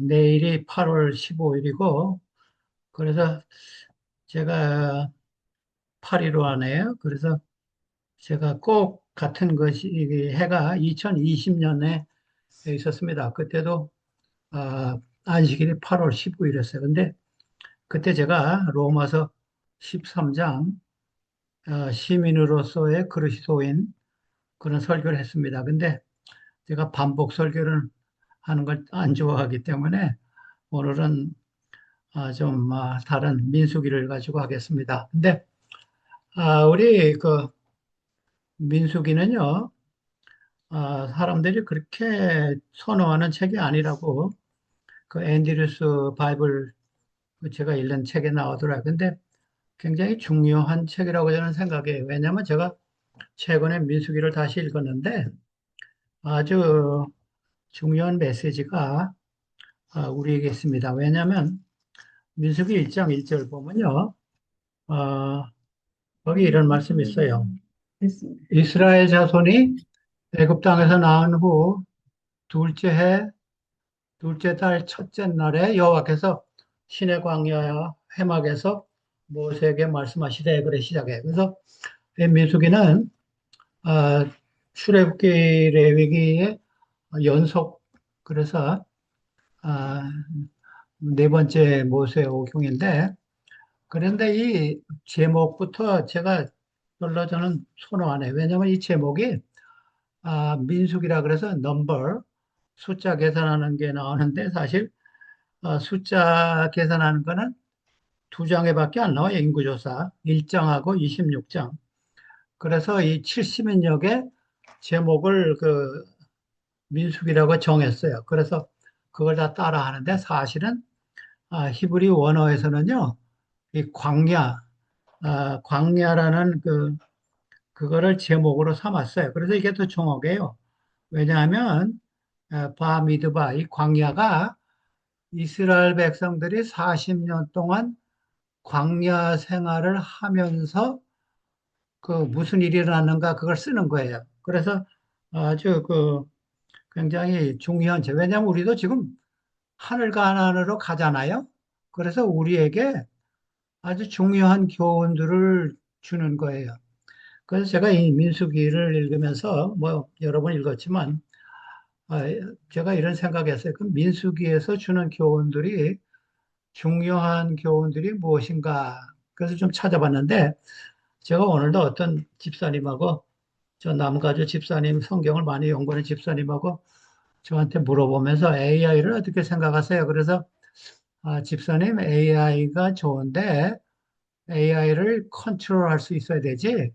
내일이 8월 15일이고, 그래서 제가 8.15 하네요. 그래서 제가 꼭 같은 것이, 이게 해가 2020년에 있었습니다. 그때도, 안식일이 8월 15일이었어요. 근데 그때 제가 로마서 13장, 시민으로서의 그리스도인 그런 설교를 했습니다. 근데 제가 반복 설교를 하는 걸 안 좋아하기 때문에 오늘은 좀 다른 민수기를 가지고 하겠습니다. 근데 우리 그 민수기는요, 사람들이 그렇게 선호하는 책이 아니라고 그 앤드류스 바이블 그 제가 읽는 책에 나오더라고요. 근데 굉장히 중요한 책이라고 저는 생각해요. 왜냐하면 제가 최근에 민수기를 다시 읽었는데 아주 중요한 메시지가 우리에게 있습니다. 왜냐하면 민수기 1장 1절 보면요, 어, 거기 이런 말씀이 있어요. 이스라엘 자손이 애굽 땅에서 나온 후 둘째 해 둘째 달 첫째 날에 여호와께서 시내 광야 회막에서 모세에게 말씀하시되 그래 시작해. 그래서 이 민수기는 아, 출애굽기 레위기의 연속 그래서 아, 네 번째 모세 오경인데 그런데 이 제목부터 제가 별로 저는 선호하네. 왜냐하면 이 제목이 민수기라 그래서 넘버 숫자 계산하는 게 나오는데 사실 숫자 계산하는 거는 두 장에밖에 안 나와요. 인구조사 1장하고 26장. 그래서 이 70인역의 제목을 그 민수기라고 정했어요. 그래서 그걸 다 따라 하는데 사실은 히브리 원어에서는요, 이 광야라는 그거를 제목으로 삼았어요. 그래서 이게 더 정확해요. 왜냐하면 바미드바 이 광야가 이스라엘 백성들이 40년 동안 광야 생활을 하면서 그 무슨 일이 일어났는가 그걸 쓰는 거예요. 그래서 아주 굉장히 중요한 제 왜냐하면 우리도 지금 하늘 가나안으로 가잖아요. 그래서 우리에게 아주 중요한 교훈들을 주는 거예요. 그래서 제가 이 민수기를 읽으면서 뭐 여러 번 읽었지만 아, 제가 이런 생각했어요. 그 민수기에서 주는 교훈들이 중요한 교훈들이 무엇인가? 그래서 좀 찾아봤는데 제가 오늘도 어떤 집사님하고 저 남가주 집사님 성경을 많이 연구하는 집사님하고 저한테 물어보면서 AI를 어떻게 생각하세요? 그래서 집사님 AI가 좋은데 AI를 컨트롤할 수 있어야 되지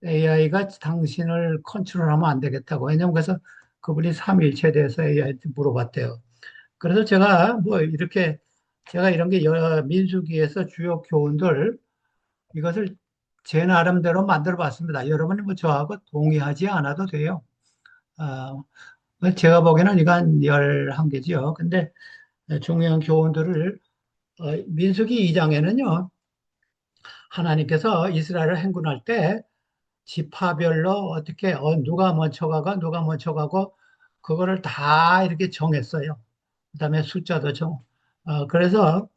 AI가 당신을 컨트롤하면 안 되겠다고. 왜냐면 그래서 그분이 삼위일체에 대해서 AI한테 물어봤대요. 그래서 제가 뭐 이렇게 제가 이런 게 여러 민수기에서 주요 교훈들 이것을 제 나름대로 만들어 봤습니다. 여러분이 뭐 저하고 동의하지 않아도 돼요. 어, 제가 보기에는 이거 한 11개지요. 근데 중요한 교훈들을 민수기 2장에는요. 하나님께서 이스라엘을 행군할 때 지파별로 어떻게 누가 먼저 가고 누가 먼저 가고 그거를 다 이렇게 정했어요. 그다음에 숫자도 그래서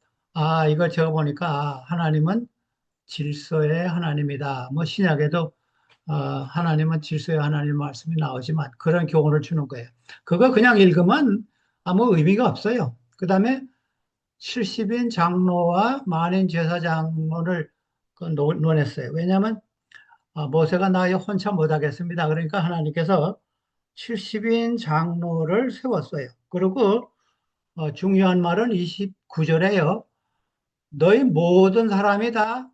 이걸 제가 보니까 하나님은 질서의 하나님이다. 뭐 신약에도 하나님은 질서의 하나님 말씀이 나오지만 그런 교훈을 주는 거예요. 그거 그냥 읽으면 아무 의미가 없어요. 그다음에 70인 장로와 만인 제사장을 논했어요. 왜냐하면 모세가 나의 혼자 못하겠습니다. 그러니까 하나님께서 70인 장로를 세웠어요. 그리고 중요한 말은 29절에요. 너희 모든 사람이 다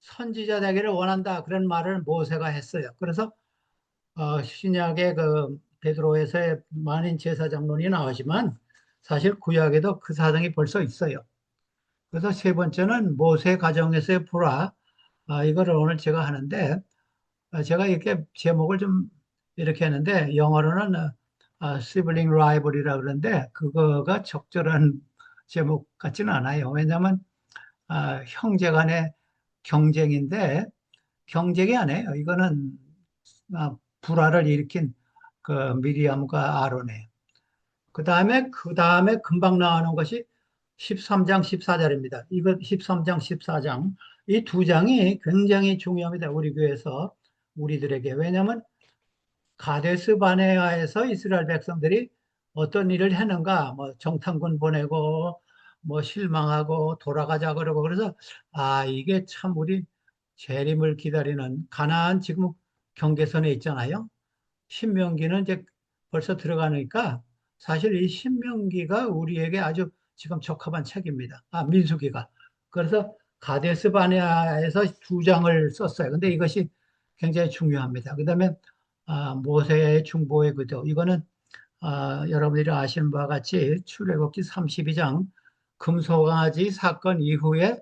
선지자 되기를 원한다. 그런 말을 모세가 했어요. 그래서 신약의 그 베드로에서의 만인 제사장론이 나오지만 사실 구약에도 그 사정이 벌써 있어요. 그래서 세 번째는 모세 가정에서의 불화. 이거를 오늘 제가 하는데 제가 이렇게 제목을 좀 이렇게 했는데 영어로는 sibling rival이라 그러는데 그거가 적절한 제목 같지는 않아요. 왜냐하면 형제 간의 경쟁인데 경쟁이 아니에요. 이거는 불화를 일으킨 그 미리암과 아론의. 그 다음에 금방 나오는 것이 13장, 14절입니다. 이거 13장, 14장. 이 두 장이 굉장히 중요합니다. 우리 교회에서 우리들에게. 왜냐하면 가데스 바네아에서 이스라엘 백성들이 어떤 일을 했는가, 뭐 정탐군 보내고, 뭐 실망하고 돌아가자 그러고 그래서 이게 참 우리 재림을 기다리는 가나안 지금 경계선에 있잖아요. 신명기는 이제 벌써 들어가니까 사실 이 신명기가 우리에게 아주 지금 적합한 책입니다. 민수기가. 그래서 가데스 바네아에서 두 장을 썼어요. 근데 이것이 굉장히 중요합니다. 그다음에 모세의 중보의 기도. 이거는 여러분들이 아시는 바와 같이 출애굽기 32장 금송아지 사건 이후에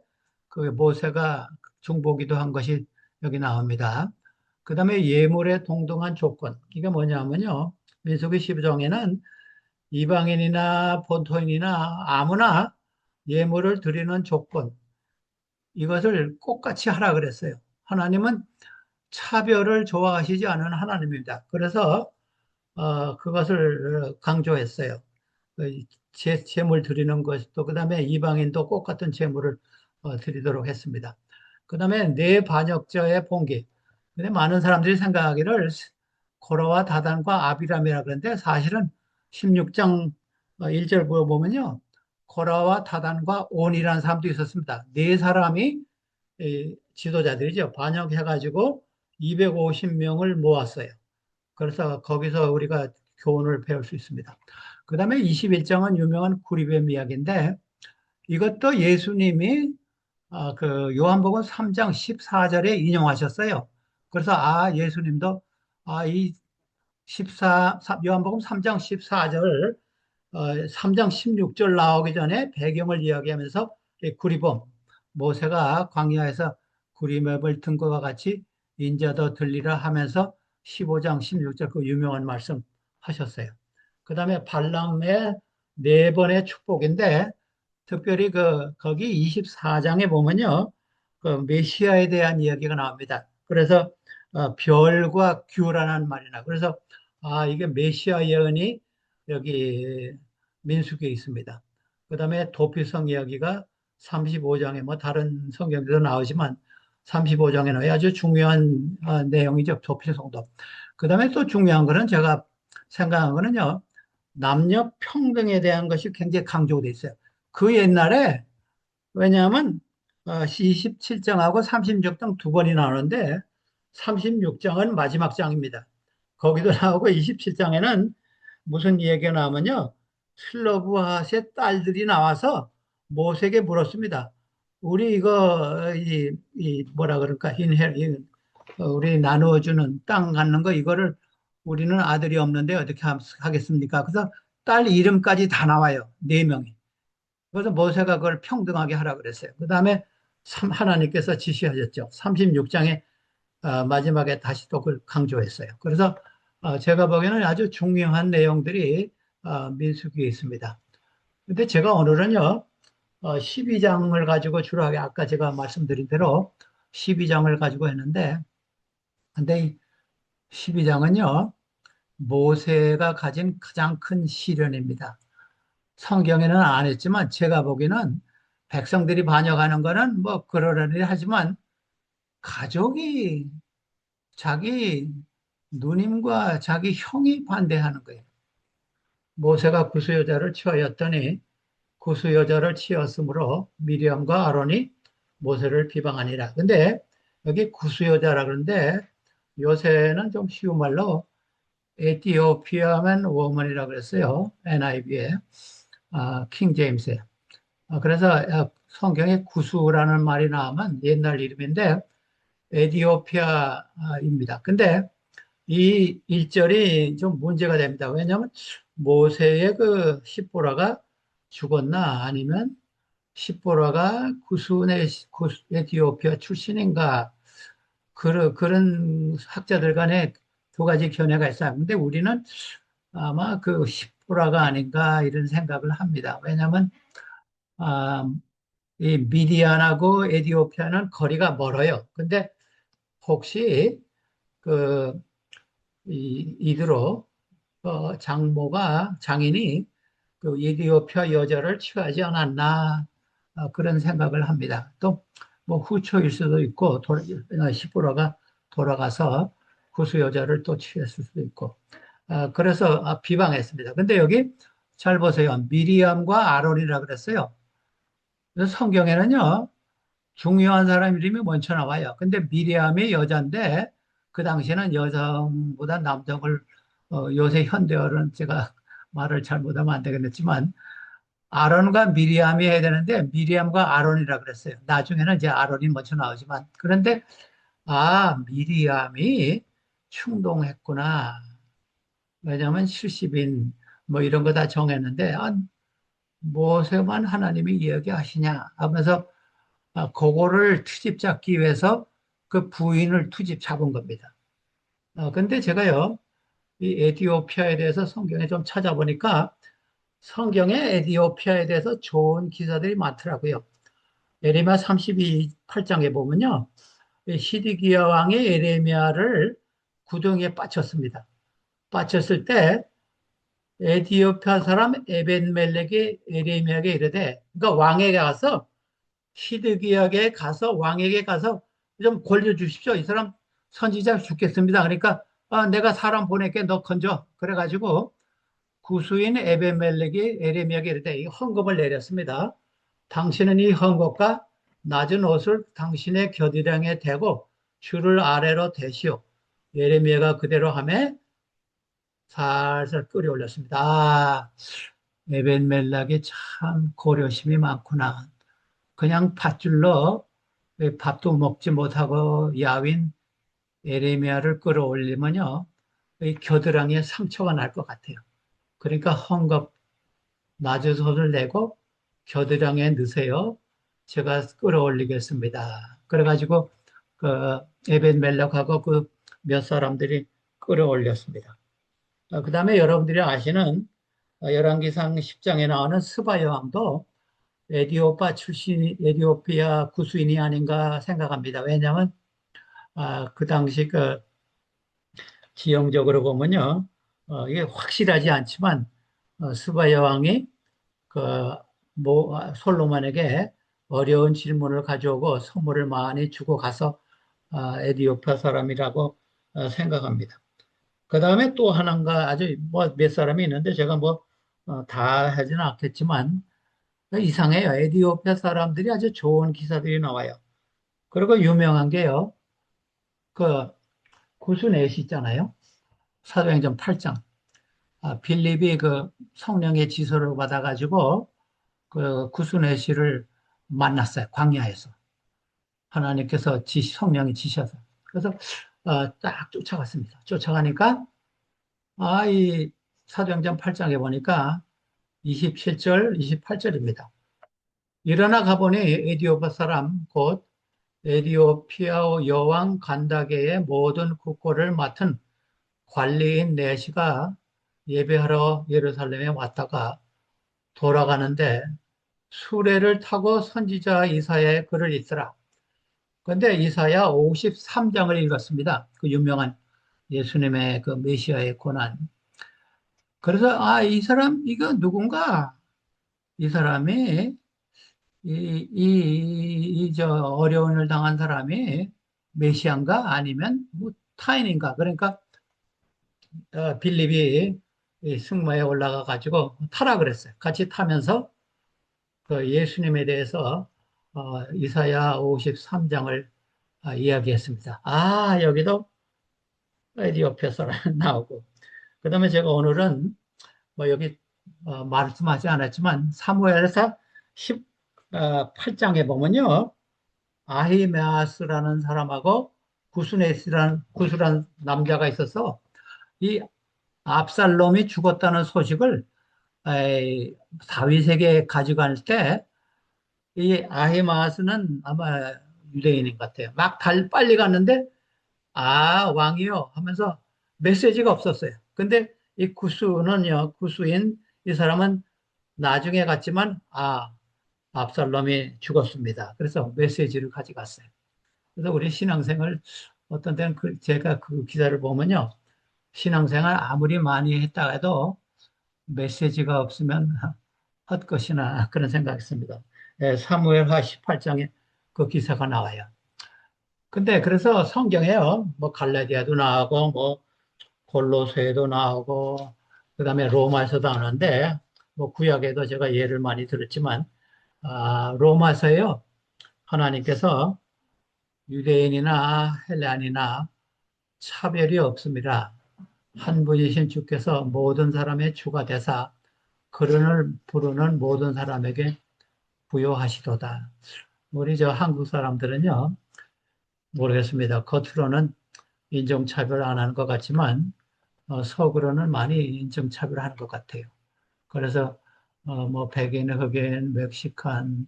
그 모세가 중보기도 한 것이 여기 나옵니다. 그 다음에 예물에 동등한 조건. 이게 뭐냐면요. 민수기 12장에는 이방인이나 본토인이나 아무나 예물을 드리는 조건. 이것을 똑같이 하라 그랬어요. 하나님은 차별을 좋아하시지 않은 하나님입니다. 그래서 그것을 강조했어요. 그 제물 드리는 것도 그다음에 이방인도 똑같은 제물을 드리도록 했습니다. 그다음에 내 반역자의 봉기. 근데 많은 사람들이 생각하기를 고라와 다단과 아비람이라 그러는데 사실은 16장 1절 보면요. 고라와 다단과 온이라는 사람도 있었습니다. 네 사람이 지도자들이죠. 반역해가지고 250명을 모았어요. 그래서 거기서 우리가 교훈을 배울 수 있습니다. 그 다음에 21장은 유명한 구리뱀 이야기인데 이것도 예수님이 그 요한복음 3장 14절에 인용하셨어요. 그래서 예수님도 이 14, 요한복음 3장 14절 3장 16절 나오기 전에 배경을 이야기하면서 이 구리범 모세가 광야에서 구리맵을 든 것과 같이 인자도 들리라 하면서 15장 16절 그 유명한 말씀 하셨어요. 그 다음에 발람의 네 번의 축복인데 특별히 거기 24장에 보면요. 그 메시아에 대한 이야기가 나옵니다. 그래서 별과 규라는 말이나 그래서 이게 메시아 예언이 여기 민수기에 있습니다. 그 다음에 도피성 이야기가 35장에 뭐 다른 성경에도 나오지만 35장에는 아주 중요한 내용이죠. 도피성도. 그 다음에 또 중요한 거는 제가 생각한 거는요. 남녀 평등에 대한 것이 굉장히 강조되어 있어요. 그 옛날에 왜냐하면 27장하고 36장 두 번이 나오는데 36장은 마지막 장입니다. 거기도 나오고 27장에는 무슨 얘기가 나오면요. 슬로브핫의 딸들이 나와서 모세에게 물었습니다. 우리 이 뭐라 그럴까, 우리 나누어주는 땅 갖는 거, 이거를 우리는 아들이 없는데 어떻게 하겠습니까? 그래서 딸 이름까지 다 나와요. 네 명이. 그래서 모세가 그걸 평등하게 하라 그랬어요. 그 다음에 하나님께서 지시하셨죠. 36장에 마지막에 다시 또 그걸 강조했어요. 그래서 제가 보기에는 아주 중요한 내용들이 민수기에 있습니다. 근데 제가 오늘은요, 12장을 가지고 주로 아까 제가 말씀드린 대로 12장을 가지고 했는데, 근데 이 12장은요, 모세가 가진 가장 큰 시련입니다. 성경에는 안 했지만 제가 보기에는 백성들이 반역하는 거는 뭐 그러려니 하지만 가족이 자기 누님과 자기 형이 반대하는 거예요. 모세가 구수여자를 취하였더니 구수여자를 취하였으므로 미리암과 아론이 모세를 비방하니라. 근데 여기 구수여자라 그러는데 요새는 좀 쉬운 말로 에티오피아맨 워먼이라고 그랬어요. NIV에, 킹 제임스에. 그래서 성경에 구수라는 말이 나오면 옛날 이름인데 에티오피아입니다. 근데 이 일절이 좀 문제가 됩니다. 왜냐하면 모세의 그 십보라가 죽었나 아니면 십보라가 에티오피아 출신인가 그런 학자들 간에 두 가지 견해가 있어요. 근데 우리는 아마 그 십보라가 아닌가 이런 생각을 합니다. 왜냐하면 아, 이 미디안하고 에티오피아는 거리가 멀어요. 근데 혹시 그 이들로 장인이 그 이디오피아 여자를 취하지 않았나 그런 생각을 합니다. 또 뭐 후초일 수도 있고 시보라가 돌아가서 구수 여자를 또 취했을 수도 있고 그래서 비방했습니다. 근데 여기 잘 보세요. 미리암과 아론이라 그랬어요. 그래서 성경에는요. 중요한 사람 이름이 먼저 나와요. 근데 미리암이 여자인데 그 당시에는 여성보다 남성을 요새 현대어는 제가 말을 잘못하면 안 되겠지만 아론과 미리암이 해야 되는데 미리암과 아론이라 그랬어요. 나중에는 이제 아론이 먼저 나오지만 그런데 미리암이 충동했구나. 왜냐하면 70인 뭐 이런 거 다 정했는데 무엇에만 하나님이 이야기하시냐 하면서 그거를 투집 잡기 위해서 그 부인을 투집 잡은 겁니다. 근데 제가요, 이 에티오피아에 대해서 성경에 좀 찾아보니까 성경에 에티오피아에 대해서 좋은 기사들이 많더라고요. 예레미야 32, 8장에 보면요. 이 시드기야 왕이 에레미야를 구덩이에 빠쳤습니다. 빠쳤을 때 에티오피아 사람 에벤멜렉이 에레미야에게 이르되, 그러니까 왕에게 가서 시드기야에 가서 왕에게 가서 좀 권려 주십시오. 이 사람 선지자 죽겠습니다. 그러니까 내가 사람 보낼게 너 건져. 그래가지고 구수인 에베멜렉이 에레미야에게 이르되 이 헌금을 내렸습니다. 당신은 이 헌금과 낮은 옷을 당신의 겨드랑이에 대고 줄을 아래로 대시오. 예레미야가 그대로 하매 살살 끓여올렸습니다. 에벤멜락이 참 고려심이 많구나. 그냥 밧줄로 밥도 먹지 못하고 야윈 에레미야를 끌어올리면요, 이 겨드랑이에 상처가 날 것 같아요. 그러니까 헝겊 낮은 손을 내고 겨드랑이에 넣으세요. 제가 끌어올리겠습니다. 그래가지고 그 에벤 멜렉하고 그 몇 사람들이 끌어올렸습니다. 그 다음에 여러분들이 아시는 열왕기상 10장에 나오는 스바 여왕도 에디오피아 구수인이 아닌가 생각합니다. 왜냐하면 그 당시 그 지형적으로 보면요, 이게 확실하지 않지만 스바 여왕이 그 솔로몬에게 어려운 질문을 가져오고 선물을 많이 주고 가서 에디오피아 사람이라고 생각합니다. 그 다음에 또 하나가 아주 뭐 몇 사람이 있는데 제가 뭐 다 하지는 않겠지만 이상해요. 에디오피아 사람들이 아주 좋은 기사들이 나와요. 그리고 유명한 게요. 그 구스넷이 있잖아요. 사도행전 8장. 빌립이 그 성령의 지소를 받아가지고 그 구스넷이를 만났어요. 광야에서. 하나님께서 성령이 지셔서. 그래서 딱 쫓아갔습니다. 쫓아가니까 이 사도행전 8장에 보니까 27절, 28절입니다. 일어나 가보니 에디오파 사람 곧 에디오피아 여왕 간다게의 모든 국고를 맡은 관리인 내시가 예배하러 예루살렘에 왔다가 돌아가는데 수레를 타고 선지자 이사야의 글을 읽더라. 그런데 이사야 53장을 읽었습니다. 그 유명한 예수님의 그 메시아의 고난. 그래서 이 사람 이거 누군가? 이 사람이 저 어려운 일 당한 사람이 메시아인가 아니면 뭐 타인인가? 그러니까 빌립이 이 승마에 올라가 가지고 타라 그랬어요. 같이 타면서 그 예수님에 대해서 이사야 53장을 이야기했습니다. 여기도 에디오피아서 나오고. 그다음에 제가 오늘은 뭐 여기 말씀하지 않았지만 사무엘서 18장에 보면요. 아히메아스라는 사람하고 구스란 남자가 있어서 이 압살롬이 죽었다는 소식을 다윗에게 가져갈 때 이 아히마스는 아마 유대인인 것 같아요. 빨리 갔는데 왕이요 하면서 메시지가 없었어요. 근데 이 구수인 이 사람은 나중에 갔지만 압살롬이 죽었습니다. 그래서 메시지를 가져갔어요. 그래서 우리 신앙생활 어떤 때는 제가 그 기사를 보면요. 신앙생활 아무리 많이 했다 해도 메시지가 없으면 헛것이나 그런 생각했습니다. 예, 사무엘하 18장에 그 기사가 나와요. 근데 그래서 성경에요, 뭐 갈라디아도 나오고, 뭐 골로새도 나오고, 그다음에 로마서도 나오는데, 뭐 구약에도 제가 예를 많이 들었지만, 로마서에요, 하나님께서 유대인이나 헬라인이나 차별이 없습니다. 한 분이신 주께서 모든 사람의 주가 되사 그를 부르는 모든 사람에게 부여하시도다. 우리 저 한국 사람들은요, 모르겠습니다. 겉으로는 인종차별 안 하는 것 같지만, 속으로는 많이 인종차별하는 것 같아요. 그래서, 뭐, 백인, 흑인, 멕시칸,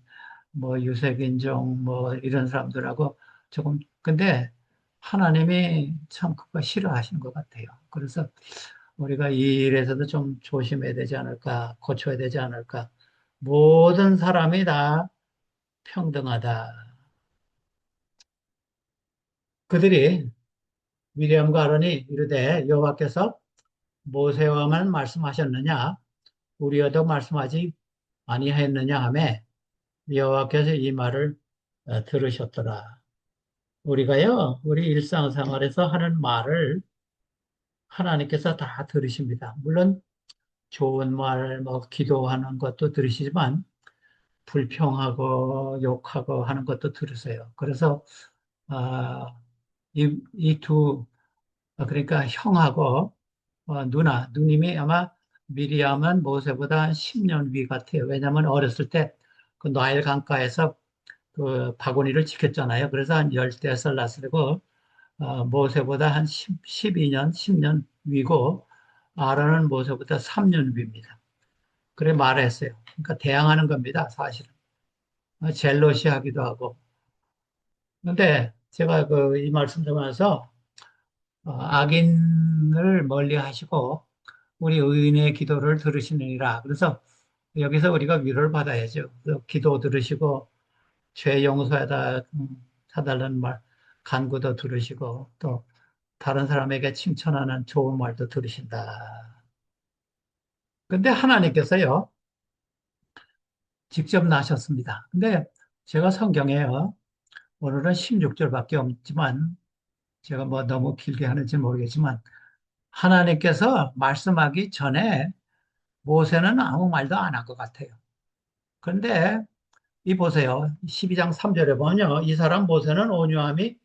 뭐, 유색인종, 뭐, 이런 사람들하고 조금, 근데 하나님이 참 그거 싫어하시는 것 같아요. 그래서 우리가 이 일에서도 좀 조심해야 되지 않을까, 고쳐야 되지 않을까. 모든 사람이 다 평등하다. 그들이 미리암과 아론이 이르되 여호와께서 모세와만 말씀하셨느냐 우리와도 말씀하지 아니하였느냐 하매 여호와께서 이 말을 들으셨더라. 우리가요 우리 일상생활에서 하는 말을 하나님께서 다 들으십니다. 물론 좋은 말, 뭐 기도하는 것도 들으시지만 불평하고 욕하고 하는 것도 들으세요. 그래서 아, 이두 그러니까 형하고 누님이 아마 미리암은 모세보다 10년 위 같아요. 왜냐하면 어렸을 때 그 나일 강가에서 그 바구니를 지켰잖아요. 그래서 한 열대 살 났으고 모세보다 한 12년, 10년 위고 아론은 모세보다 3년 위입니다. 그래 말했어요. 그러니까 대항하는 겁니다. 사실은. 젤로시 하기도 하고. 근데 제가 그 이 말씀 드리면서 악인을 멀리 하시고 우리 의인의 기도를 들으시느니라. 그래서 여기서 우리가 위로를 받아야죠. 그래서 기도 들으시고 죄 용서하다 사달라는 말 간구도 들으시고 또 다른 사람에게 칭찬하는 좋은 말도 들으신다. 근데 하나님께서요 직접 나셨습니다. 근데 제가 성경에요 오늘은 16절밖에 없지만 제가 뭐 너무 길게 하는지 모르겠지만 하나님께서 말씀하기 전에 모세는 아무 말도 안 한 것 같아요. 그런데 이 보세요. 12장 3절에 보면요. 이 사람 모세는 온유함이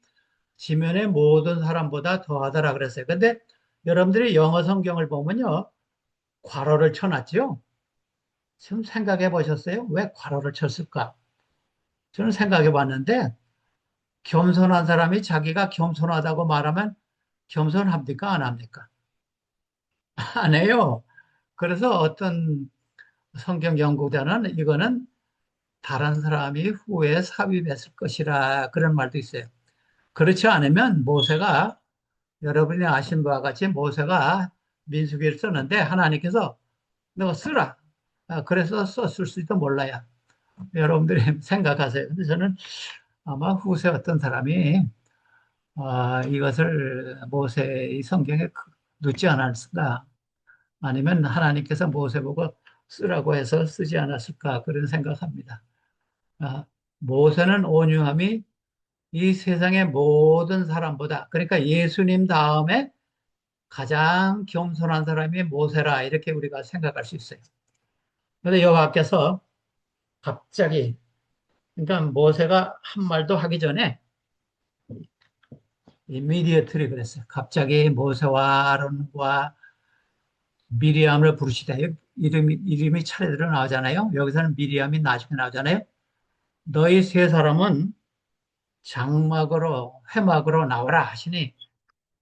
지면의 모든 사람보다 더하더라 그랬어요. 근데 여러분들이 영어 성경을 보면요. 괄호를 쳐놨죠. 지금 생각해 보셨어요? 왜 괄호를 쳤을까? 저는 생각해 봤는데 겸손한 사람이 자기가 겸손하다고 말하면 겸손합니까? 안 합니까? 안 해요. 그래서 어떤 성경 연구자는 이거는 다른 사람이 후에 삽입했을 것이라 그런 말도 있어요. 그렇지 않으면 모세가 여러분이 아신 바와 같이 모세가 민수기를 썼는데 하나님께서 너 쓰라. 그래서 썼을 수도 몰라요. 여러분들이 생각하세요. 근데 저는 아마 후세 어떤 사람이 이것을 모세의 성경에 넣지 않았을까? 아니면 하나님께서 모세 보고 쓰라고 해서 쓰지 않았을까? 그런 생각합니다. 아, 모세는 온유함이 이 세상의 모든 사람보다, 그러니까 예수님 다음에 가장 겸손한 사람이 모세라, 이렇게 우리가 생각할 수 있어요. 그런데 여호와께서 갑자기, 그러니까 모세가 한 말도 하기 전에 이미디어트리 그랬어요. 갑자기 모세와 아론과 미리암을 부르시다. 이름이 차례대로 나오잖아요. 여기서는 미리암이 나중에 나오잖아요. 너희 세 사람은 장막으로, 회막으로 나오라 하시니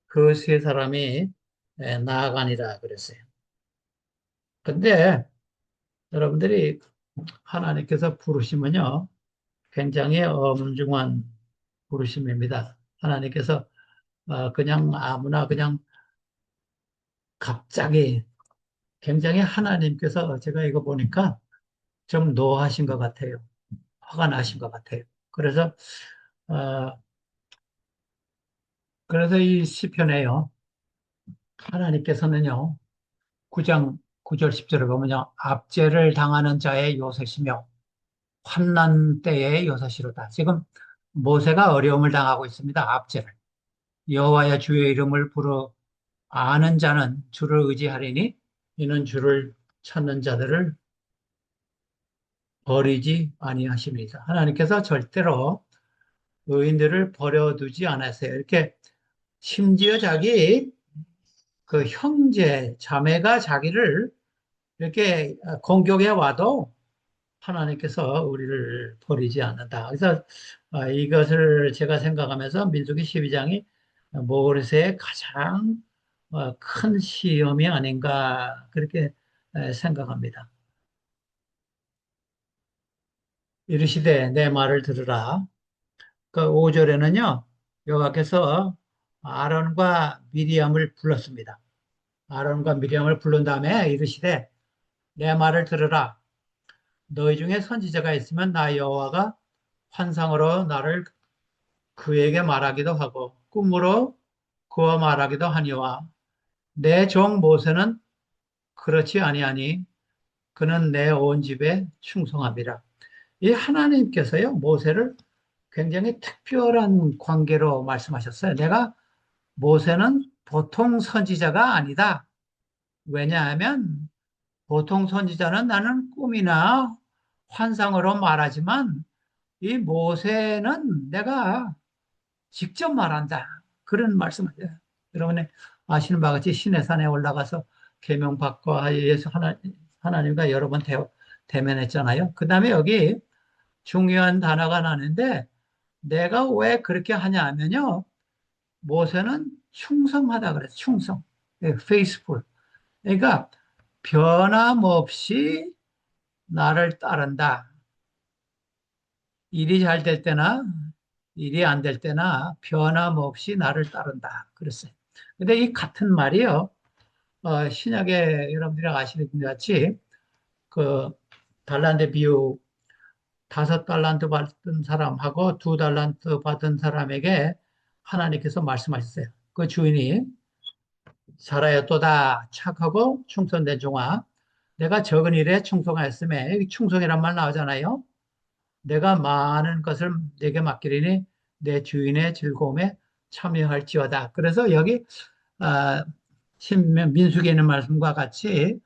그 세 사람이 나아가니라 그랬어요. 근데 여러분들이 하나님께서 부르시면요, 굉장히 엄중한 부르심입니다. 하나님께서 그냥 아무나 그냥 갑자기 굉장히 하나님께서 제가 이거 보니까 좀 노하신 것 같아요. 화가 나신 것 같아요. 어, 그래서 이 시편에요, 하나님께서는요, 9장 9절 10절에 보면요. 압제를 당하는 자의 요새시며 환난 때의 요새시로다. 지금 모세가 어려움을 당하고 있습니다. 압제를. 여호와의 주의 이름을 부르 아는 자는 주를 의지하리니 이는 주를 찾는 자들을 버리지 아니하십니다. 하나님께서 절대로 의인들을 버려두지 않았어요. 이렇게 심지어 자기 그 형제, 자매가 자기를 이렇게 공격해 와도 하나님께서 우리를 버리지 않는다. 그래서 이것을 제가 생각하면서 민수기 12장이 모세의 가장 큰 시험이 아닌가 그렇게 생각합니다. 이르시되 내 말을 들으라. 그 5절에는요. 여호와께서 아론과 미리암을 불렀습니다. 아론과 미리암을 부른 다음에 이르시되 내 말을 들으라. 너희 중에 선지자가 있으면 나 여호와가 환상으로 나를 그에게 말하기도 하고 꿈으로 그와 말하기도 하니와 내 종 모세는 그렇지 아니하니 그는 내 온 집에 충성함이라. 이 하나님께서요 모세를 굉장히 특별한 관계로 말씀하셨어요. 내가 모세는 보통 선지자가 아니다. 왜냐하면 보통 선지자는 나는 꿈이나 환상으로 말하지만 이 모세는 내가 직접 말한다. 그런 말씀을 여러분이 아시는 바와 같이 시내산에 올라가서 계명받고 예수 하나님과 여러 번 대면했잖아요. 그 다음에 여기 중요한 단어가 나는데 내가 왜 그렇게 하냐 하면요. 모세는 충성하다 그랬어요. 충성. faithful. 그러니까 변함없이 나를 따른다. 일이 잘 될 때나 일이 안 될 때나 변함없이 나를 따른다. 그랬어요. 근데 이 같은 말이요. 신약에 여러분들이 아시는 것 같이 그 달란트 비유 5달란트 받은 사람하고 2달란트 받은 사람에게 하나님께서 말씀하셨어요. 그 주인이 살아였도다 착하고 충성된 종아 내가 적은 일에 충성하였음에 여기 충성이란 말 나오잖아요. 내가 많은 것을 내게 맡기리니 내 주인의 즐거움에 참여할지어다. 그래서 여기 아, 민수기에 있는 말씀과 같이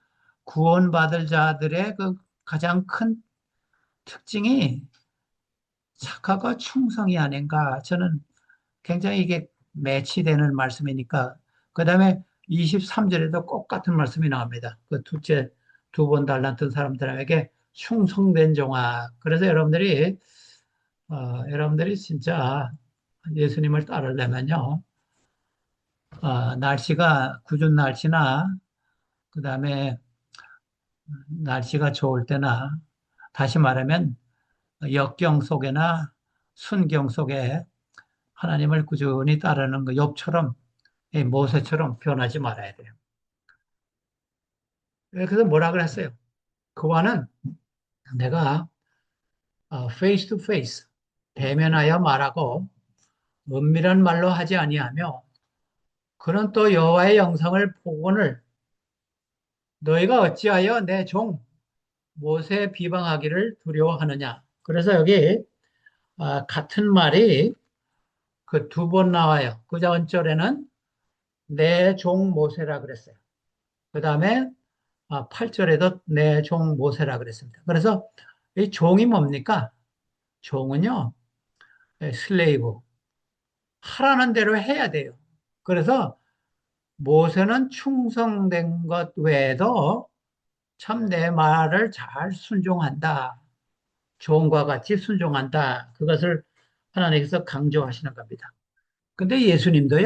구원받을 자들의 그 가장 큰 특징이 착하고 충성이 아닌가. 저는 굉장히 이게 매치되는 말씀이니까. 그 다음에 23절에도 꼭 같은 말씀이 나옵니다. 그 둘째, 2번 달란트 사람들에게 충성된 종아. 그래서 여러분들이 진짜 예수님을 따르려면요, 날씨가, 궂은 날씨나, 그 다음에 날씨가 좋을 때나, 다시 말하면 역경 속에나 순경 속에 하나님을 꾸준히 따르는 그 욥처럼, 모세처럼 변하지 말아야 돼요. 그래서 뭐라 그랬어요? 그와는 내가 face to face, 대면하여 말하고 은밀한 말로 하지 아니하며 그는 또 여호와의 영상을 복원을 너희가 어찌하여 내 종 모세 비방하기를 두려워하느냐. 그래서 여기 같은 말이 그 2번 나와요. 그 전절에는 내 종 모세라 그랬어요. 그 다음에 8절에도 내 종 모세라 그랬습니다. 그래서 이 종이 뭡니까? 종은요, 슬레이브. 하라는 대로 해야 돼요. 그래서 모세는 충성된 것 외에도 참 내 말을 잘 순종한다. 종과 같이 순종한다. 그것을 하나님께서 강조하시는 겁니다. 근데 예수님도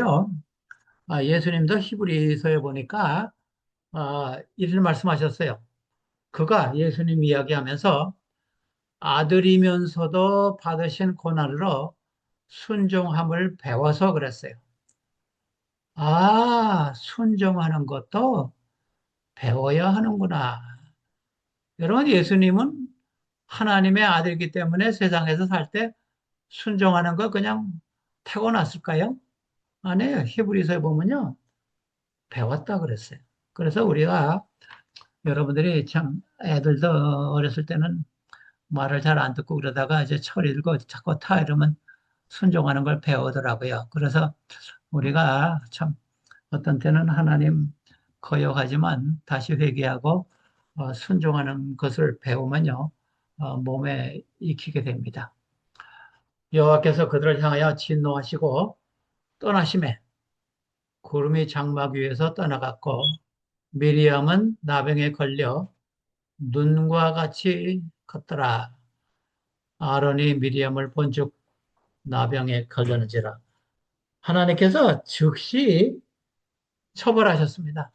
히브리서에 보니까, 이런 말씀하셨어요. 그가 예수님 이야기하면서 아들이면서도 받으신 고난으로 순종함을 배워서 그랬어요. 순종하는 것도 배워야 하는구나. 여러분, 예수님은 하나님의 아들이기 때문에 세상에서 살 때 순종하는 거 그냥 타고났을까요? 아니에요. 히브리서에 보면요. 배웠다 그랬어요. 그래서 우리가 여러분들이 참 애들도 어렸을 때는 말을 잘 안 듣고 그러다가 이제 철이 들고 자꾸 타 이러면 순종하는 걸 배우더라고요. 그래서 우리가 참 어떤 때는 하나님 거역하지만 다시 회개하고 순종하는 것을 배우면요, 몸에 익히게 됩니다. 여호와께서 그들을 향하여 진노하시고 떠나심에 구름이 장막 위에서 떠나갔고 미리암은 나병에 걸려 눈과 같이 컸더라. 아론이 미리암을 본즉 나병에 걸렸는지라. 하나님께서 즉시 처벌하셨습니다.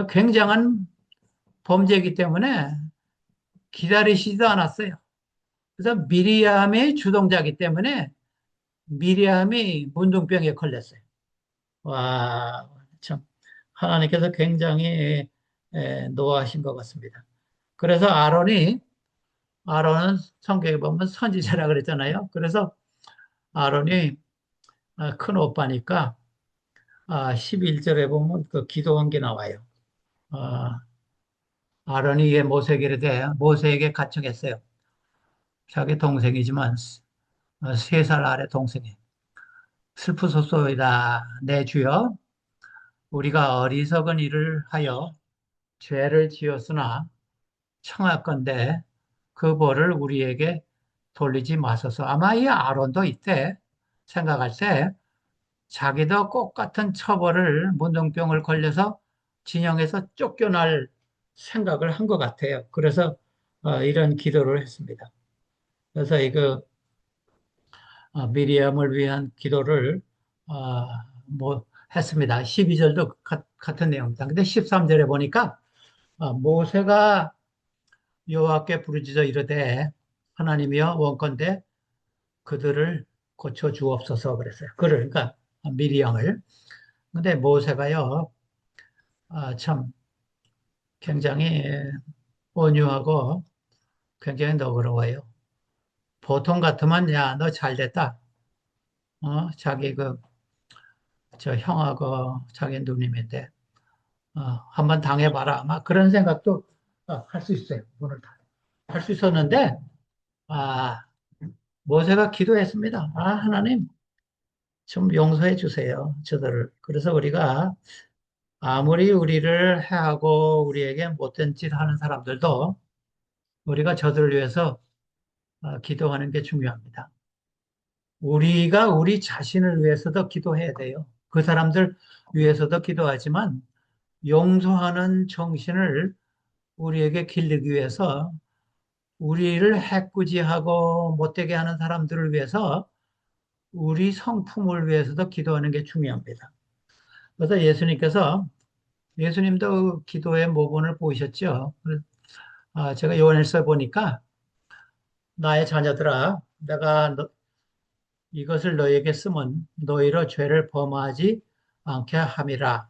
굉장한 범죄이기 때문에 기다리시지도 않았어요. 그래서 미리암이 주동자이기 때문에 미리암이 문둥병에 걸렸어요. 와, 참 하나님께서 굉장히 노하신 것 같습니다. 그래서 아론은 성경에 보면 선지자라 그랬잖아요. 그래서 아론이 큰 오빠니까 11절에 보면 그 기도한 게 나와요. 아, 아론이 이에 모세에게 대해 모세에게 간청했어요. 자기 동생이지만 3살 아래 동생이 슬프소서이다. 내 주여 우리가 어리석은 일을 하여 죄를 지었으나 청하건대 그 벌을 우리에게 돌리지 마소서. 아마 이 아론도 이때 생각할 때 자기도 똑같은 처벌을 문둥병을 걸려서 진영에서 쫓겨날 생각을 한 것 같아요. 그래서 이런 기도를 했습니다. 그래서 이거 미리암을 위한 기도를 어, 뭐 했습니다. 12절도 같은 내용입니다. 근데 13절에 보니까 모세가 여호와께 부르짖어 이르되 하나님이여 원컨대 그들을 고쳐 주옵소서 그랬어요. 그를 그러니까 미리암을. 근데 모세가요 참 굉장히 온유하고 굉장히 너그러워요. 보통 같으면 야 너 잘됐다. 자기 저 형하고 자기 누님인데 한번 당해봐라. 막 그런 생각도 할 수 있어요. 오늘 할 수 있었는데 아 모세가 기도했습니다. 하나님 좀 용서해 주세요. 저들을. 그래서 우리가 아무리 우리를 해하고 우리에게 못된 짓 하는 사람들도 우리가 저들을 위해서 기도하는 게 중요합니다. 우리가 우리 자신을 위해서도 기도해야 돼요. 그 사람들 위해서도 기도하지만 용서하는 정신을 우리에게 길르기 위해서 우리를 해꾸지하고 못되게 하는 사람들을 위해서 우리 성품을 위해서도 기도하는 게 중요합니다. 그래서 예수님도 기도의 모본을 보이셨죠. 제가 요한일서 보니까 나의 자녀들아 내가 이것을 너에게 쓰면 너희로 죄를 범하지 않게 함이라.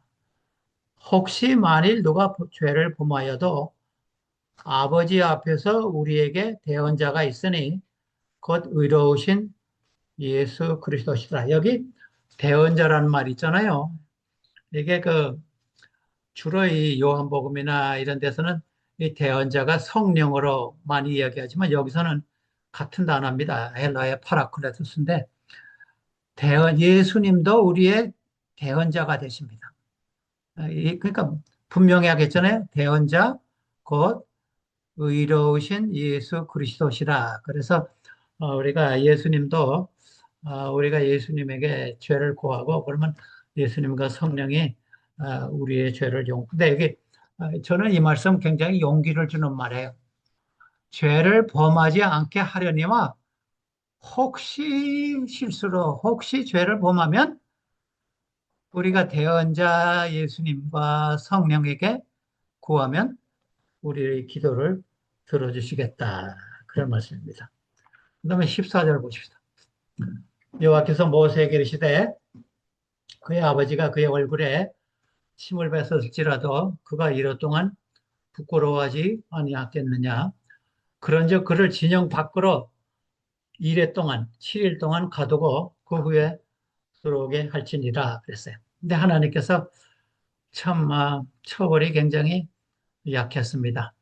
혹시 만일 누가 죄를 범하여도 아버지 앞에서 우리에게 대언자가 있으니 곧 의로우신 예수 그리스도시다. 여기 대언자라는 말 있잖아요. 이게 주로 이 요한복음이나 이런 데서는 이 대언자가 성령으로 많이 이야기하지만 여기서는 같은 단어입니다. 헬라의 파라클레토스인데 예수님도 우리의 대언자가 되십니다. 그러니까 분명히 하겠잖아요. 대언자 곧 의로우신 예수 그리스도시라. 그래서 우리가 예수님에게 죄를 고하고 그러면 예수님과 성령이 우리의 죄를 근데 이게 저는 이 말씀 굉장히 용기를 주는 말이에요. 죄를 범하지 않게 하려니와 혹시 죄를 범하면 우리가 대언자 예수님과 성령에게 구하면 우리의 기도를 들어주시겠다. 그런 말씀입니다. 그 다음에 14절 보십시다. 여호와께서 모세에게 이르시되 그의 아버지가 그의 얼굴에 침을 뱉었을지라도 그가 이럴 동안 부끄러워하지 아니하겠느냐. 그런즉 그를 진영 밖으로 7일 동안 가두고 그 후에 들어오게 할지니라 그랬어요. 근데 하나님께서 참 처벌이 굉장히 약했습니다.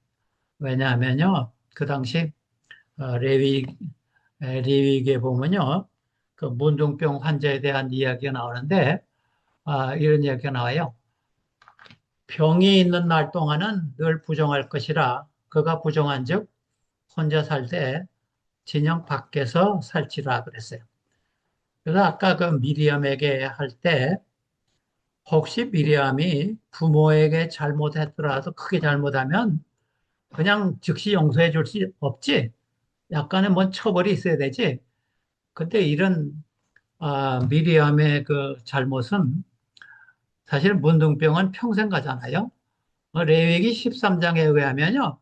왜냐하면요, 그 당시 레위 레위기에 보면요, 그 문둥병 환자에 대한 이야기가 나오는데 이런 이야기가 나와요. 병이 있는 날 동안은 늘 부정할 것이라 그가 부정한즉 혼자 살 때 진영 밖에서 살지라 그랬어요. 그래서 아까 그 미리암에게 할 때 혹시 미리암이 부모에게 잘못했더라도 크게 잘못하면 그냥 즉시 용서해 줄 수 없지. 약간의 뭔 처벌이 있어야 되지. 근데 이런 미리암의 그 잘못은 사실 문둥병은 평생 가잖아요. 레위기 13장에 의하면요.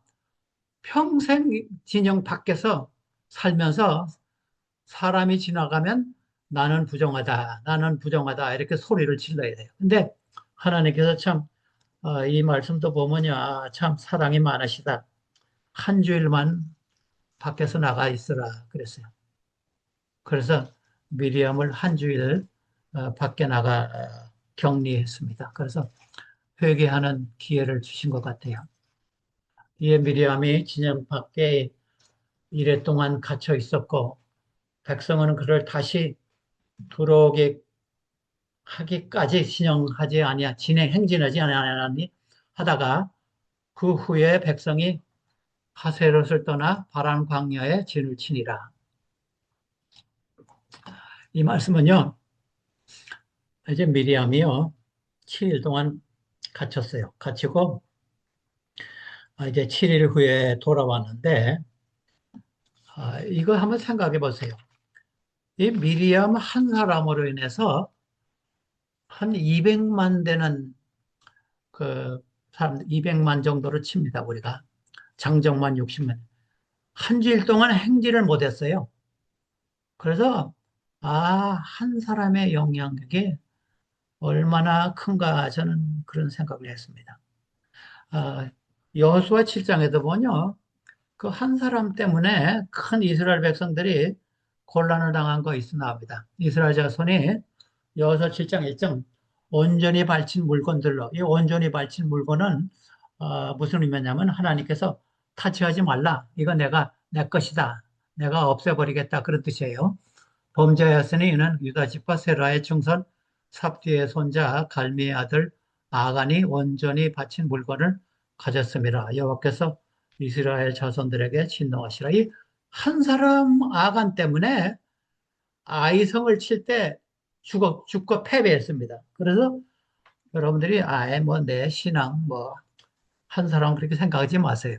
평생 진영 밖에서 살면서 사람이 지나가면 나는 부정하다, 나는 부정하다 이렇게 소리를 질러야 돼요. 근데 하나님께서 참 이 말씀도 보면요, 참 사랑이 많으시다. 한 주일만 밖에서 나가 있으라 그랬어요. 그래서 미리암을 한 주일 밖에 나가 격리했습니다. 그래서 회개하는 기회를 주신 것 같아요. 이에 미리암이 진영 밖에 이래 동안 갇혀 있었고 백성은 그를 다시 들어오게 하기까지 진행하지 아니야 행진하지 아니하니 하다가 그 후에 백성이 하세롯을 떠나 바란 광야에 진을 치니라. 이 말씀은요. 이제 미리암이요. 7일 동안 갇혔어요. 갇히고 이제 7일 후에 돌아왔는데 이거 한번 생각해 보세요. 이 미리암 한 사람으로 인해서 한 200만 되는 그 사람 200만 정도로 칩니다. 우리가 장정만 60만 한 주일 동안 행진을 못했어요. 그래서 한 사람의 영향력이 얼마나 큰가 저는 그런 생각을 했습니다. 여호수아 7장에도 보면요. 그 한 사람 때문에 큰 이스라엘 백성들이 곤란을 당한 거 있으나 봅니다. 이스라엘 자손이 여호수아 7장 1장 온전히 바친 물건들로 이 온전히 바친 물건은 무슨 의미냐면 하나님께서 타치하지 말라. 이거 내 것이다. 내가 없애버리겠다. 그런 뜻이에요. 범죄하였으니 이는 유다 집과 세라의 증손 삽디의 손자 갈미의 아들 아간이 온전히 바친 물건을 가졌습니다. 여호와께서 이스라엘 자손들에게 진노하시라. 이 한 사람 아간 때문에 아이성을 칠 때 죽고 패배했습니다. 그래서 여러분들이 아예 뭐 내 신앙 뭐 한 사람 그렇게 생각하지 마세요.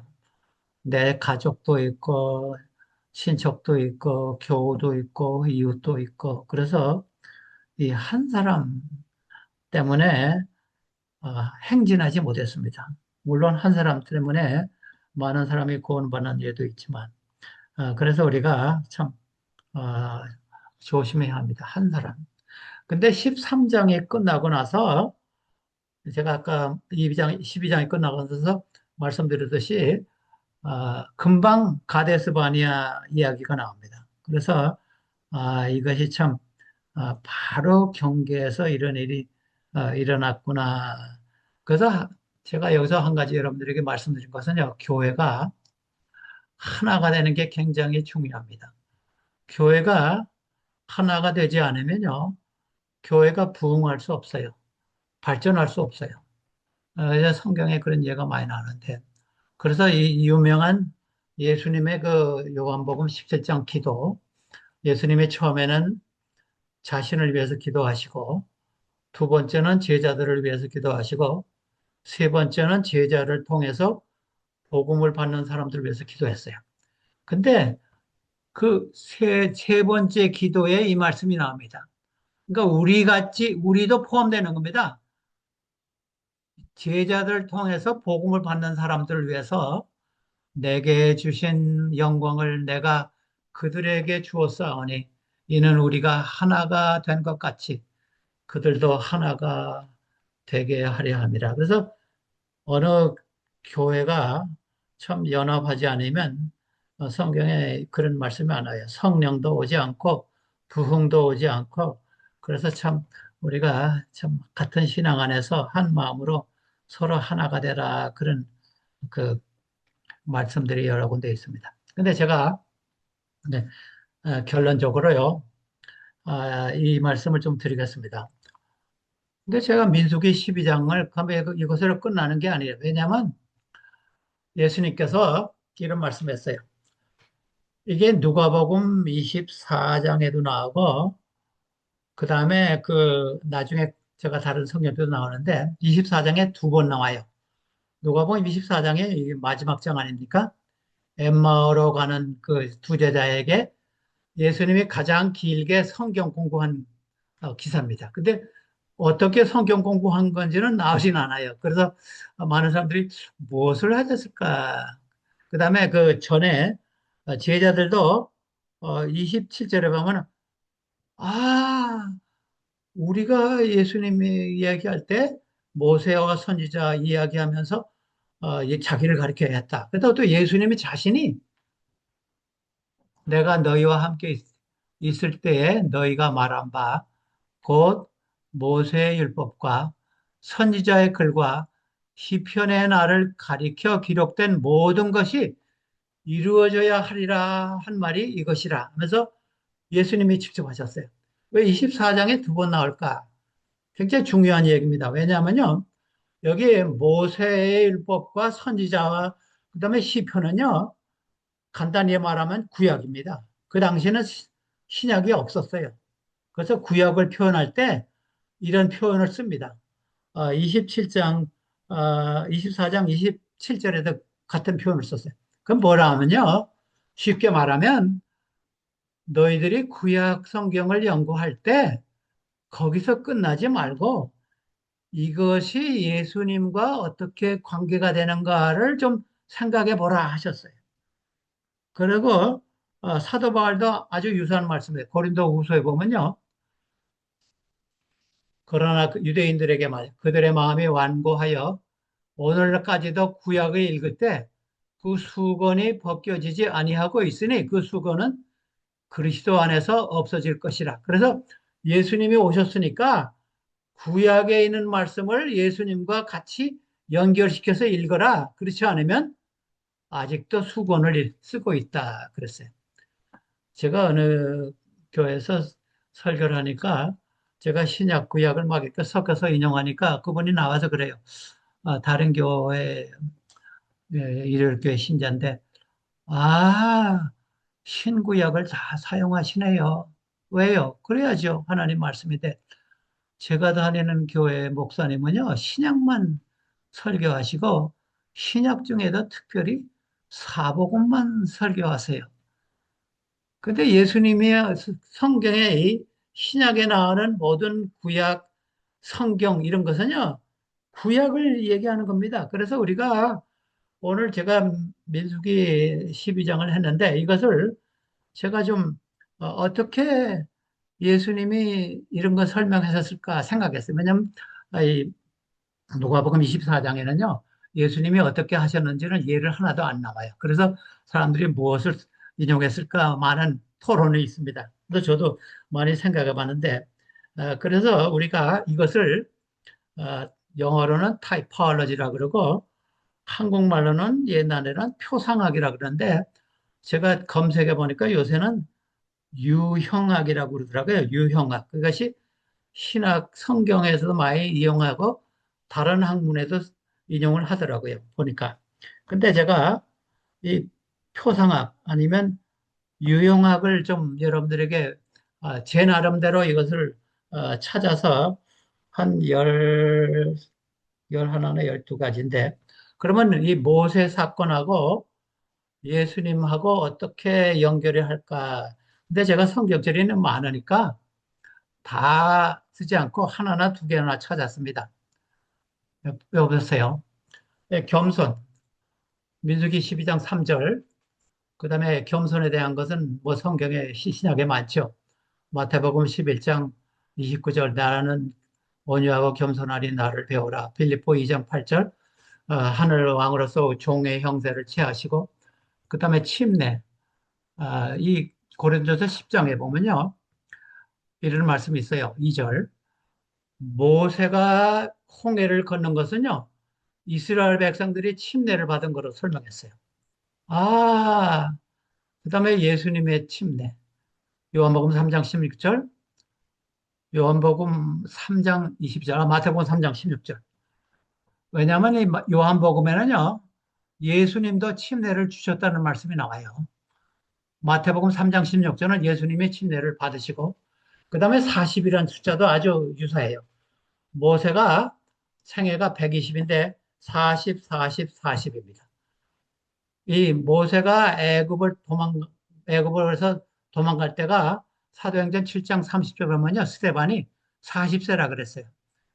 내 가족도 있고 친척도 있고 교우도 있고 이웃도 있고 그래서 이 한 사람 때문에 행진하지 못했습니다. 물론 한 사람 때문에 많은 사람이 구원받는 예도 있지만 그래서 우리가 참 어, 조심해야 합니다. 한 사람. 근데 13장이 끝나고 나서 제가 아까 12장이 끝나고 나서 말씀드렸듯이 금방 가데스 바니아 이야기가 나옵니다. 그래서 이것이 참 바로 경계에서 이런 일이 일어났구나. 그래서 제가 여기서 한 가지 여러분들에게 말씀드린 것은요, 교회가 하나가 되는 게 굉장히 중요합니다. 교회가 하나가 되지 않으면요, 교회가 부흥할 수 없어요. 발전할 수 없어요. 그래서 성경에 그런 예가 많이 나오는데, 그래서 이 유명한 예수님의 그 요한복음 17장 기도, 예수님이 처음에는 자신을 위해서 기도하시고, 두 번째는 제자들을 위해서 기도하시고, 세 번째는 제자를 통해서 복음을 받는 사람들을 위해서 기도했어요. 근데 그 세 번째 기도에 이 말씀이 나옵니다. 그러니까 우리도 포함되는 겁니다. 제자들을 통해서 복음을 받는 사람들을 위해서 내게 주신 영광을 내가 그들에게 주었사오니 이는 우리가 하나가 된 것 같이 그들도 하나가 되게 하려 함이라. 그래서 어느 교회가 참 연합하지 않으면 성경에 그런 말씀이 안 와요. 성령도 오지 않고 부흥도 오지 않고 그래서 참 우리가 참 같은 신앙 안에서 한 마음으로 서로 하나가 되라 그런 그 말씀들이 여러 군데 있습니다. 근데 제가 네, 결론적으로요, 이 말씀을 좀 드리겠습니다. 근데 제가 민수기 12장을 가면 이것으로 끝나는 게 아니에요. 왜냐하면 예수님께서 이런 말씀했어요. 이게 누가복음 24장에도 나오고, 그 다음에 나중에 제가 다른 성경도 나오는데, 24장에 두 번 나와요. 누가복음 24장에 마지막 장 아닙니까? 엠마오로 가는 그 두 제자에게 예수님이 가장 길게 성경 공부한 기사입니다. 근데 어떻게 성경 공부한 건지는 나오진 않아요. 그래서 많은 사람들이 무엇을 하셨을까? 그 다음에 그 전에 제자들도 27절에 보면, 아, 우리가 예수님이 이야기할 때 모세와 선지자 이야기하면서 자기를 가리켜야 했다. 그래도 또 예수님이 자신이 내가 너희와 함께 있을 때에 너희가 말한 바, 곧 모세의 율법과 선지자의 글과 시편의 나를 가리켜 기록된 모든 것이 이루어져야 하리라 한 말이 이것이라 하면서 예수님이 직접 하셨어요. 왜 24장에 두 번 나올까? 굉장히 중요한 얘기입니다. 왜냐하면요, 여기 모세의 율법과 선지자와 그다음에 시편은요, 간단히 말하면 구약입니다. 그 당시에는 신약이 없었어요. 그래서 구약을 표현할 때 이런 표현을 씁니다. 27장, 24장 27절에도 같은 표현을 썼어요. 그럼 뭐라 하면요. 쉽게 말하면 너희들이 구약 성경을 연구할 때 거기서 끝나지 말고 이것이 예수님과 어떻게 관계가 되는가를 좀 생각해 보라 하셨어요. 그리고 사도 바울도 아주 유사한 말씀이에요. 고린도 후서에 보면요. 그러나 유대인들에게 말 그들의 마음이 완고하여 오늘까지도 구약을 읽을 때 그 수건이 벗겨지지 아니하고 있으니 그 수건은 그리스도 안에서 없어질 것이라. 그래서 예수님이 오셨으니까 구약에 있는 말씀을 예수님과 같이 연결시켜서 읽어라. 그렇지 않으면 아직도 수건을 쓰고 있다. 그랬어요. 제가 어느 교회에서 설교를 하니까 제가 신약 구약을 막 이렇게 섞어서 인용하니까 그분이 나와서 그래요. 다른 교회, 일요일교회 신자인데, 신구약을 다 사용하시네요. 왜요? 그래야죠. 하나님 말씀인데. 제가 다니는 교회 목사님은요, 신약만 설교하시고, 신약 중에도 특별히 사복음만 설교하세요. 근데 예수님이 성경에 이 신약에 나오는 모든 구약, 성경 이런 것은요, 구약을 얘기하는 겁니다. 그래서 우리가 오늘 제가 민수기 12장을 했는데 이것을 제가 좀 떻게 예수님이 이런 거 설명하셨을까 생각했어요. 왜냐하면 이 누가복음 24장에는요, 예수님이 어떻게 하셨는지는 예를 하나도 안 나와요. 그래서 사람들이 무엇을 인용했을까 많은 토론이 있습니다. 그래서 저도 많이 생각해 봤는데, 그래서 우리가 이것을 어, 영어로는 타이포로지라 그러고 한국말로는 옛날에는 표상학이라 그러는데 제가 검색해 보니까 요새는 유형학이라고 그러더라고요. 유형학. 그것이 신학 성경에서도 많이 이용하고 다른 학문에도 인용을 하더라고요. 보니까. 근데 제가 이 표상학 아니면 유형학을 좀 여러분들에게 제 나름대로 이것을 찾아서 한 열 하나나 12가지인데 그러면 이 모세 사건하고 예수님하고 어떻게 연결이 할까? 근데 제가 성경절에는 많으니까 다 쓰지 않고 하나나 두 개나 찾았습니다. 여보세요. 네, 겸손. 민수기 12장 3절. 그 다음에 겸손에 대한 것은 뭐 성경에 신약에 많죠. 마태복음 11장 29절. 나라는 온유하고 겸손하리 나를 배우라. 빌립보 2장 8절. 하늘 왕으로서 종의 형세를 취하시고 그 다음에 침례. 이 고린도서 10장에 보면요. 이런 말씀이 있어요. 2절. 모세가 홍해를 걷는 것은요. 이스라엘 백성들이 침례를 받은 거로 설명했어요. 아, 그 다음에 예수님의 침례. 요한복음 3장 16절, 요한복음 3장 20절, 마태복음 3장 16절. 왜냐하면 이 요한복음에는요, 예수님도 침례를 주셨다는 말씀이 나와요. 마태복음 3장 16절은 예수님의 침례를 받으시고, 그 다음에 40이라는 숫자도 아주 유사해요. 모세가 생애가 120인데 40, 40, 40입니다. 이 모세가 애굽에서 도망갈 때가 사도행전 7장 30절 보면요. 스데반이 40세라 그랬어요.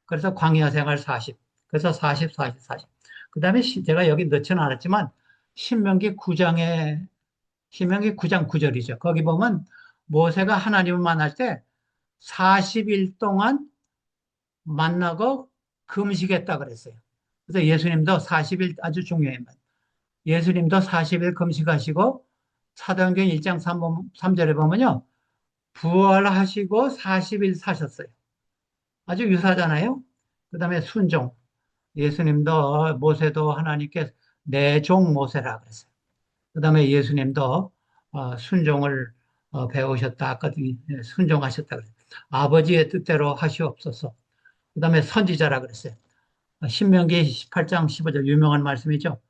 그래서 광야 생활 40. 그래서 40, 40, 40. 그 다음에 제가 여기 넣지는 않았지만 신명기 9장 9절이죠. 거기 보면 모세가 하나님을 만날 때 40일 동안 만나고 금식했다 그랬어요. 그래서 예수님도 40일 아주 중요해요. 예수님도 40일 금식하시고 사도행전 1장 3절에 보면요. 부활하시고 40일 사셨어요. 아주 유사하잖아요. 그 다음에 순종. 예수님도 모세도 하나님께 내 종 모세라 그랬어요. 그 다음에 예수님도 순종을 배우셨다. 아까 순종하셨다 그랬어요. 아버지의 뜻대로 하시옵소서. 그 다음에 선지자라 그랬어요. 신명기 18장 15절 유명한 말씀이죠.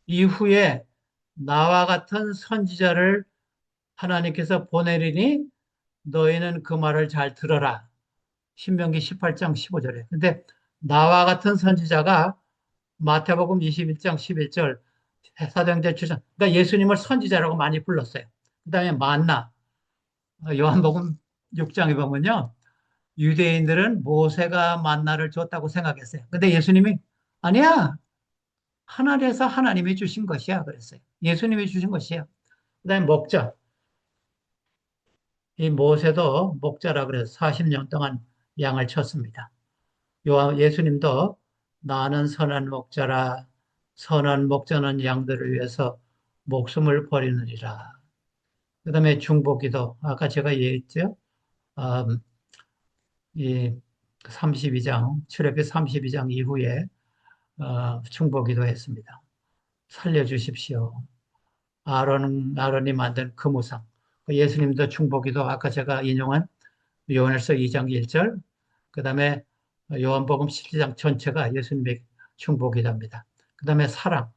이후에 나와 같은 선지자를 하나님께서 보내리니 너희는 그 말을 잘 들어라. 신명기 18장 15절에. 근데 나와 같은 선지자가 마태복음 21장 11절, 사도행전 7장. 그러니까 예수님을 선지자라고 많이 불렀어요. 그 다음에 만나. 요한복음 6장에 보면요. 유대인들은 모세가 만나를 줬다고 생각했어요. 근데 예수님이 아니야. 하늘에서 하나님이 주신 것이야. 그랬어요. 예수님이 주신 것이야. 그 다음에 목자. 이 모세도 목자라 그래서 40년 동안 양을 쳤습니다. 예수님도 나는 선한 목자라 선한 목자는 양들을 위해서 목숨을 버리느니라. 그 다음에 중보기도 아까 제가 얘기했죠. 음, 이 32장 출애굽기 32장 이후에 중보기도 했습니다. 살려주십시오. 아론이 만든 금우상. 예수님도 중보기도 아까 제가 인용한 요한일서 2장 1절, 그 다음에 요한복음 17장 전체가 예수님의 중보기도입니다. 그 다음에 사랑.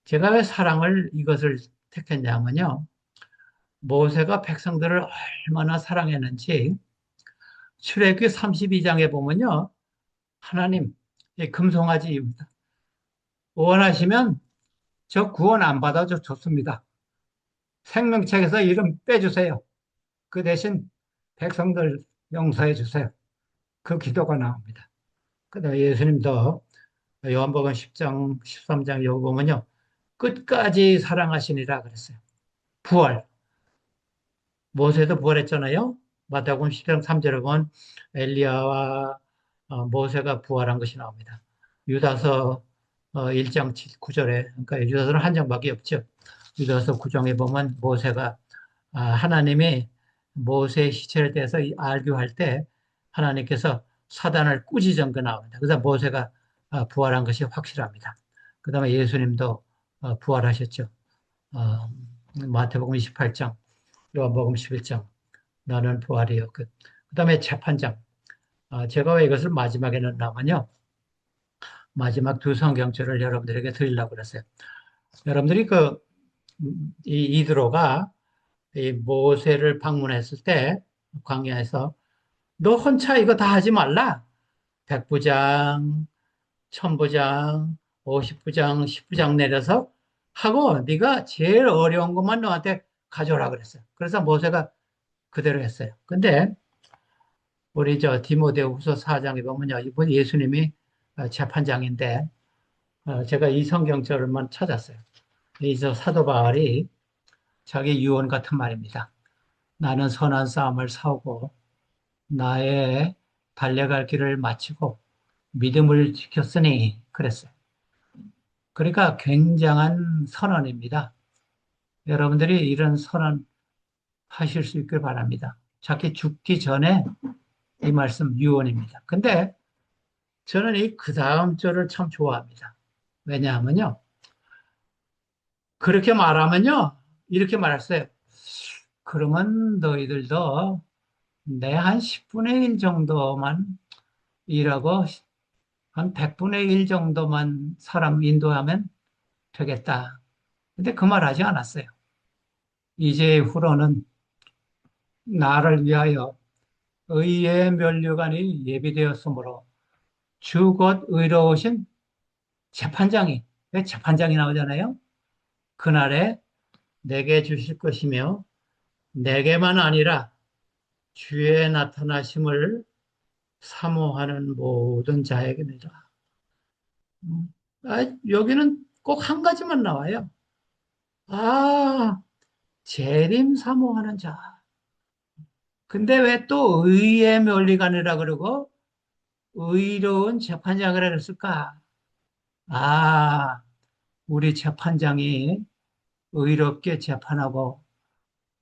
제가 왜 사랑을 이것을 택했냐면요. 모세가 백성들을 얼마나 사랑했는지 출애굽기 32장에 보면요. 하나님, 금송아지입니다. 원하시면 저 구원 안 받아도 좋습니다. 생명책에서 이름 빼주세요. 그 대신 백성들 용서해 주세요. 그 기도가 나옵니다. 그다음에 예수님도 요한복음 10장, 13장 여기 보면요. 끝까지 사랑하시니라 그랬어요. 부활. 모세도 부활했잖아요. 마태복음 10장 3절에 보면 엘리야와 모세가 부활한 것이 나옵니다. 유다서 1장 9절에, 그러니까 유다서는 한 장밖에 없죠. 유다서 9장에 보면 모세가 하나님이 모세의 시체에 대해서 알교할 때 하나님께서 사단을 꾸짖은 거 나옵니다. 그래서 모세가 부활한 것이 확실합니다. 그 다음에 예수님도 부활하셨죠. 어, 마태복음 28장, 요한복음 11장, 나는 부활이요. 그 다음에 재판장. 제가 왜 이것을 마지막에 넣냐면요. 마지막 두 성경절을 여러분들에게 드리려고 그랬어요. 여러분들이 이드로가 이 모세를 방문했을 때 광야에서 너 혼자 이거 다 하지 말라. 백부장, 천부장, 50부장, 10부장 내려서 하고 네가 제일 어려운 것만 너한테 가져오라 그랬어요. 그래서 모세가 그대로 했어요. 근데 우리 디모데후서 4장에 보면요. 이번 예수님이 재판장인데 제가 이 성경절만 찾았어요. 이 사도 바울이 자기 유언 같은 말입니다. 나는 선한 싸움을 싸우고 나의 달려갈 길을 마치고 믿음을 지켰으니 그랬어요. 그러니까 굉장한 선언입니다. 여러분들이 이런 선언 하실 수 있길 바랍니다. 자기 죽기 전에 이 말씀 유언입니다. 근데 저는 이 그 다음 절을 참 좋아합니다. 왜냐하면요. 그렇게 말하면요. 이렇게 말했어요. 그러면 너희들도 내 한 10분의 1 정도만 일하고 한 100분의 1 정도만 사람 인도하면 되겠다. 근데 그 말 하지 않았어요. 이제 후로는 나를 위하여 의의 면류관이 예비되었으므로 주 곧 의로우신 재판장이, 왜 재판장이 나오잖아요. 그날에 내게 주실 것이며 내게만 아니라 주의 나타나심을 사모하는 모든 자에게입니다. 여기는 꼭 한 가지만 나와요. 아, 재림 사모하는 자. 근데 왜 또 의의 면류관이라 그러고 의로운 재판장이라 그랬을까? 아, 우리 재판장이 의롭게 재판하고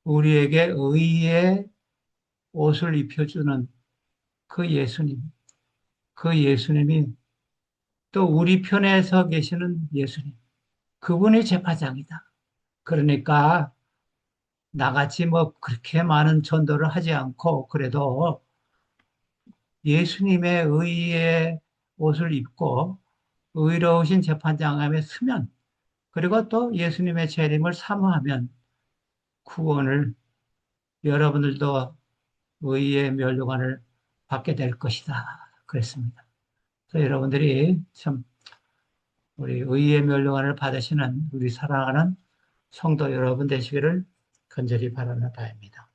우리에게 의의 옷을 입혀주는 그 예수님, 그 예수님이 또 우리 편에 서 계시는 예수님, 그분이 재판장이다. 그러니까 나같이 뭐 그렇게 많은 전도를 하지 않고 그래도 예수님의 의의 옷을 입고 의로우신 재판장함에 서면 그리고 또 예수님의 재림을 사모하면 구원을 여러분들도 의의 면류관을 받게 될 것이다. 그랬습니다. 그래서 여러분들이 참 우리 의의 면류관을 받으시는 우리 사랑하는 성도 여러분 되시기를 간절히 바라는 바입니다.